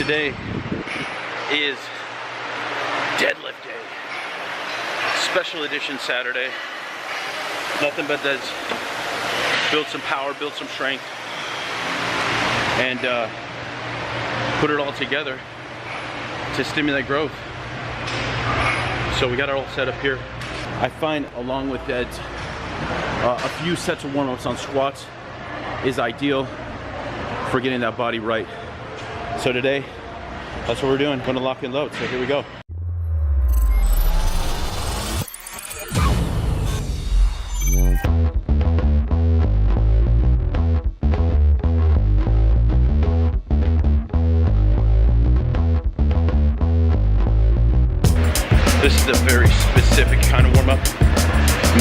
Today is deadlift day. Special edition Saturday. Nothing but deads. Build some power, build some strength, and put it all together to stimulate growth. So we got it all set up here. I find, along with deads, a few sets of warm-ups on squats is ideal for getting that body right. So today, that's what we're doing. Going to lock and load. So here we go. This is a very specific kind of warm-up.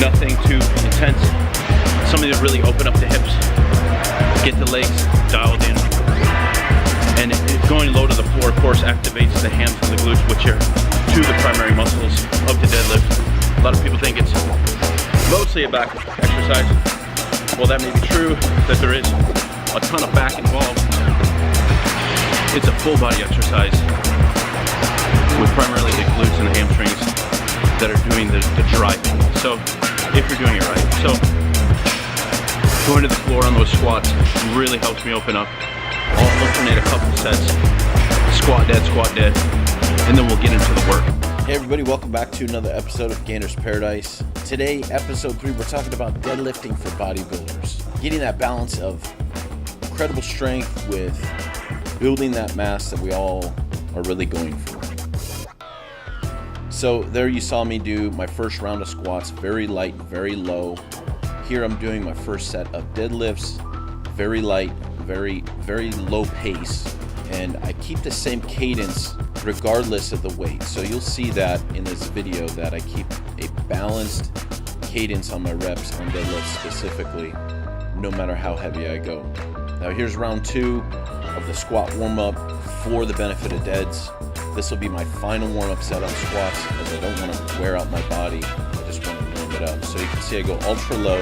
Nothing too intense. Something to really open up the hips, get the legs dialed in, and going low to the floor, of course, activates the hams and the glutes, which are two of the primary muscles of the deadlift. A lot of people think it's mostly a back exercise. Well, that may be true, that there is a ton of back involved. It's a full body exercise with primarily the glutes and the hamstrings that are doing the driving. So if you're doing it right. So going to the floor on those squats really helps me open up. I'll alternate a couple sets, squat dead, and then we'll get into the work. Hey everybody, welcome back to another episode of Gainer's Paradise. Today, episode 3, we're talking about deadlifting for bodybuilders. Getting that balance of incredible strength with building that mass that we all are really going for. So there you saw me do my first round of squats, very light, very low. Here I'm doing my first set of deadlifts, very light, very low pace. And I keep the same cadence regardless of the weight. So you'll see that in this video that I keep a balanced cadence on my reps on deadlifts specifically, no matter how heavy I go. Now here's round 2 of the squat warm-up for the benefit of deads. This will be my final warm-up set on squats, as I don't want to wear out my body. I just want to warm it up. So you can see I go ultra low,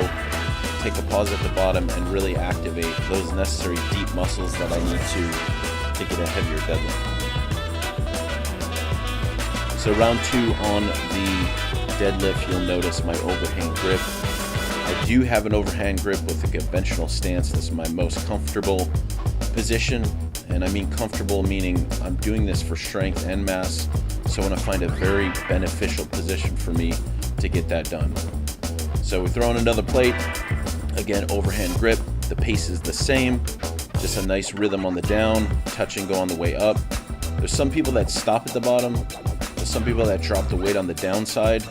take a pause at the bottom, and really activate those necessary deep muscles that I need to get a heavier deadlift. So round 2 on the deadlift, you'll notice my overhand grip. I do have an overhand grip with a conventional stance. This is my most comfortable position. And I mean comfortable meaning I'm doing this for strength and mass, so I want to find a very beneficial position for me to get that done. So we're throwing another plate. Again, overhand grip. The pace is the same, just a nice rhythm on the down, touch and go on the way up. There's some people that stop at the bottom. There's some people that drop the weight on the downside.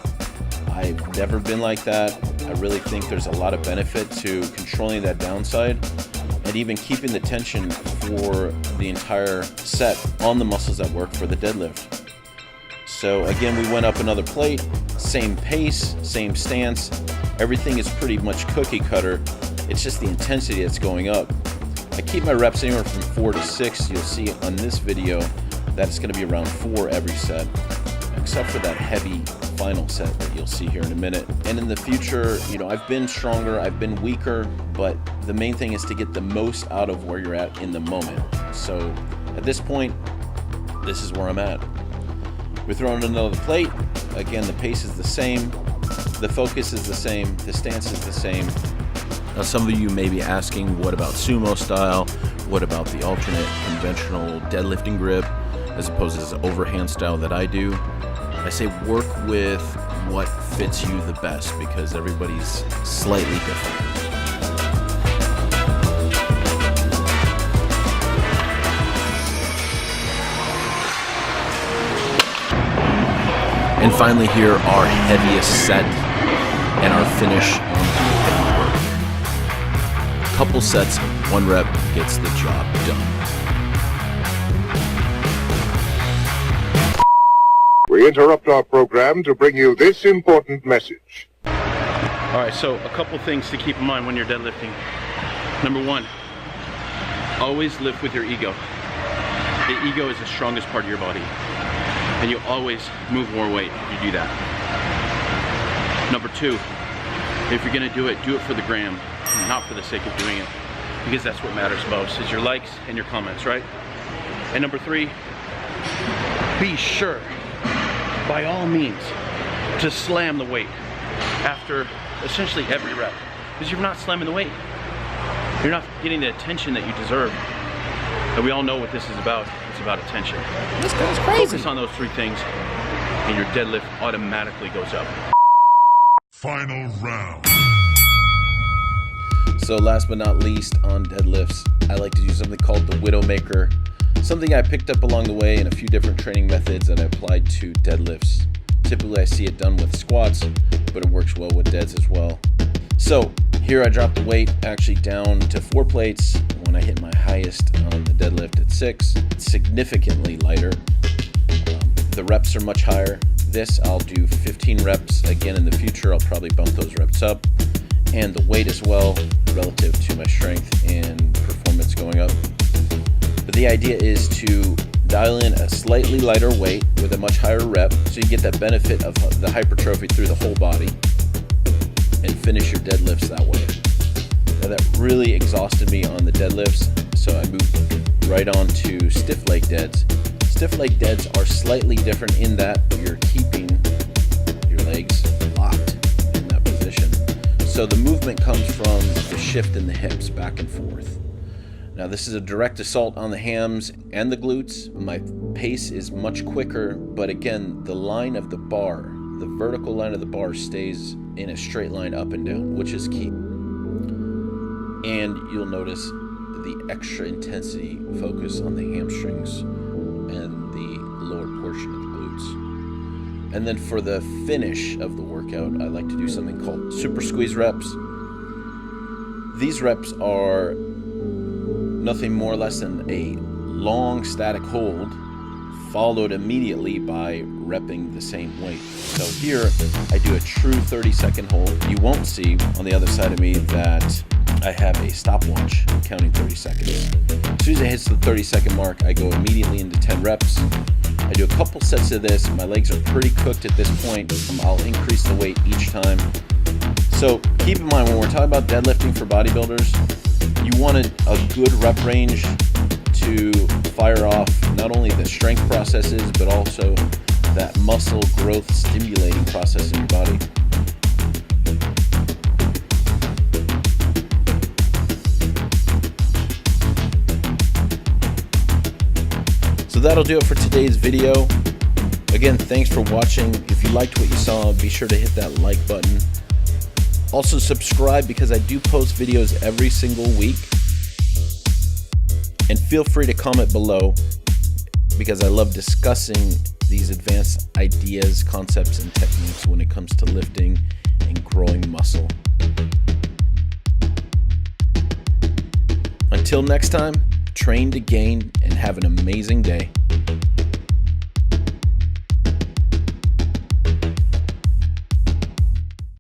I've never been like that. I really think there's a lot of benefit to controlling that downside and even keeping the tension for the entire set on the muscles that work for the deadlift. So again, we went up another plate, same pace, same stance. Everything is pretty much cookie cutter. It's just the intensity that's going up. I keep my reps anywhere from 4 to 6. You'll see on this video that it's going to be around 4 every set, except for that heavy final set that you'll see here in a minute. And in the future, I've been stronger, I've been weaker, but the main thing is to get the most out of where you're at in the moment. So at this point, this is where I'm at. We're throwing another plate. Again, the pace is the same, the focus is the same, the stance is the same. Now some of you may be asking, what about sumo style? What about the alternate conventional deadlifting grip as opposed to this overhand style that I do? I say work with what fits you the best because everybody's slightly different. And finally here, our heaviest set and our finish on the heavy work. Couple sets, 1 rep gets the job done. We interrupt our program to bring you this important message. All right, so a couple things to keep in mind when you're deadlifting. Number 1, always lift with your ego. The ego is the strongest part of your body, and you always move more weight if you do that. Number 2, if you're gonna do it for the gram, not for the sake of doing it, because that's what matters most, is your likes and your comments, right? And number 3, be sure, by all means, to slam the weight after essentially every rep. Because if you're not slamming the weight, you're not getting the attention that you deserve. And we all know what this is about. It's about attention. This guy's crazy. Focus on those 3 things, and your deadlift automatically goes up. Final round. So last but not least on deadlifts, I like to do something called the Widowmaker. Something I picked up along the way in a few different training methods that I applied to deadlifts. Typically I see it done with squats, but it works well with deads as well. So here I drop the weight actually down to 4 plates. When I hit my highest on the deadlift at 6, it's significantly lighter. The reps are much higher. This I'll do 15 reps. Again, in the future I'll probably bump those reps up. And the weight as well, relative to my strength and performance going up. But the idea is to dial in a slightly lighter weight with a much higher rep, so you get that benefit of the hypertrophy through the whole body, and finish your deadlifts that way. Now that really exhausted me on the deadlifts, so I moved right on to stiff leg deads. Stiff leg deads are slightly different in that you're keeping your legs locked in that position. So the movement comes from the shift in the hips back and forth. Now this is a direct assault on the hams and the glutes. My pace is much quicker, but again, the line of the bar, the vertical line of the bar stays in a straight line up and down, which is key. And you'll notice the extra intensity focus on the hamstrings and the lower portion of the glutes. And then for the finish of the workout, I like to do something called super squeeze reps. These reps are nothing more or less than a long static hold followed immediately by repping the same weight. So here I do a true 30-second hold. You won't see on the other side of me that I have a stopwatch counting 30 seconds. As soon as it hits the 30-second mark, I go immediately into 10 reps. I do a couple sets of this. My legs are pretty cooked at this point. I'll increase the weight each time. So keep in mind, when we're talking about deadlifting for bodybuilders, you want a good rep range to fire off not only the strength processes, but also that muscle growth stimulating process in your body. So that'll do it for today's video. Again, thanks for watching. If you liked what you saw, be sure to hit that like button. Also subscribe, because I do post videos every single week. And feel free to comment below, because I love discussing these advanced ideas, concepts, and techniques when it comes to lifting and growing muscle. Until next time, train to gain and have an amazing day.